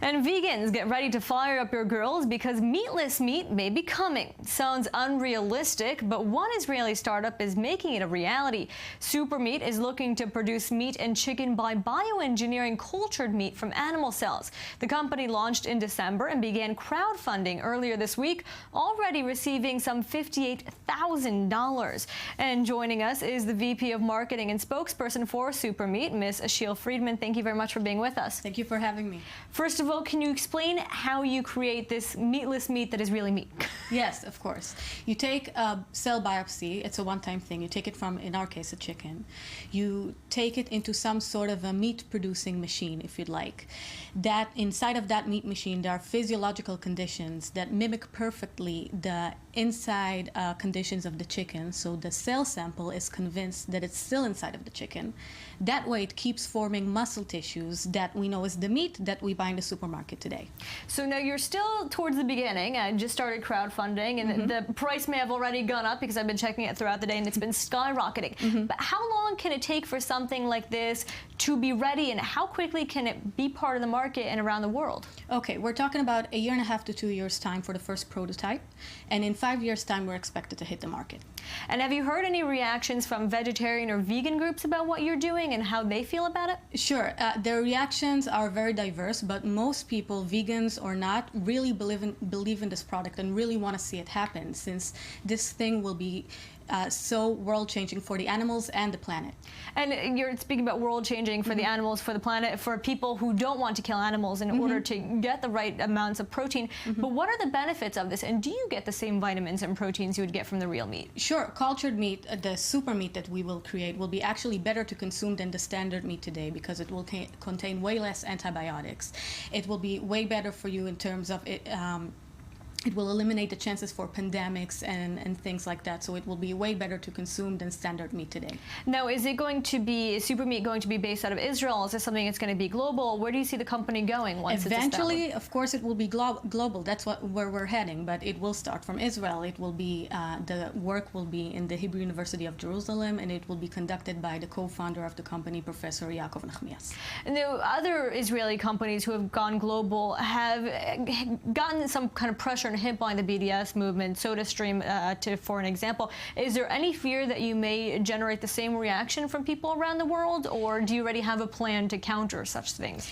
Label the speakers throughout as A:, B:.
A: And vegans, get ready to fire up your grills because meatless meat may be coming. Sounds unrealistic, but one Israeli startup is making it a reality. Supermeat is looking to produce meat and chicken by bioengineering cultured meat from animal cells. The company launched in December and began crowdfunding earlier this week, already receiving some $58,000. And joining us is the VP of Marketing and spokesperson for Supermeat, Ms. Ashil Friedman. Thank you very much for being with us.
B: Thank you for having me.
A: First of all, can you explain how you create this meatless meat that is really meat?
B: Yes, of course. You take a cell biopsy. It's a one-time thing. You take it from, in our case, a chicken. You take it into some sort of a meat-producing machine, if you'd like. That inside of that meat machine, there are physiological conditions that mimic perfectly the inside conditions of the chicken. So the cell sample is convinced that it's still inside of the chicken. That way, it keeps forming muscle tissues that we know is the meat that we buy in the supermarket today.
A: So now you're still towards the beginning. I just started crowdfunding, and the price may have already gone up because I've been checking it throughout the day, and it's been skyrocketing. But how long can it take for something like this to be ready, and how quickly can it be part of the market and around the world?
B: Okay, we're talking about 1.5 to 2 years' time for the first prototype, and in 5 years' time, we're expected to hit the market.
A: And have you heard any reactions from vegetarian or vegan groups about what you're doing and how they feel about it?
B: Sure. Their reactions are very diverse, but most people, vegans or not, really believe in this product and really want to see it happen, since this thing will be so world-changing for the animals and the planet.
A: And you're speaking about world-changing for the animals, for the planet, for people who don't want to kill animals in order to get the right amounts of protein. But what are the benefits of this, and do you get the same vitamins and proteins you would get from the real meat?
B: Sure. Cultured meat, the super meat that we will create, will be actually better to consume than the standard meat today because it will contain way less antibiotics. It will be way better for you in terms of it. It will eliminate the chances for pandemics and things like that. So it will be way better to consume than standard meat today.
A: Now, is super meat going to be based out of Israel? Is this something that's going to be global? Where do you see the company going once
B: Eventually,
A: it's
B: of course, it will be global. That's where we're heading. But it will start from Israel. It will be, the work will be in the Hebrew University of Jerusalem, and it will be conducted by the co-founder of the company, Professor Yaakov Nachmias.
A: And the other Israeli companies who have gone global have gotten some kind of pressure and hit by the BDS movement, SodaStream, for an example. Is there any fear that you may generate the same reaction from people around the world, or do you already have a plan to counter such things?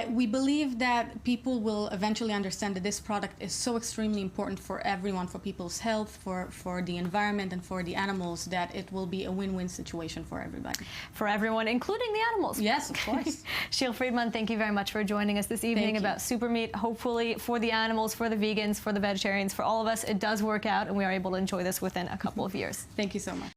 B: We believe that people will eventually understand that this product is so extremely important for everyone, for people's health, for the environment, and for the animals, that it will be a win-win situation for everybody.
A: For everyone, including the animals.
B: Yes, of course.
A: Ashil Friedman, thank you very much for joining us this evening about Supermeat. Hopefully for the animals, for the vegans, for the vegetarians, for all of us, it does work out, and we are able to enjoy this within a couple of years.
B: Thank you so much.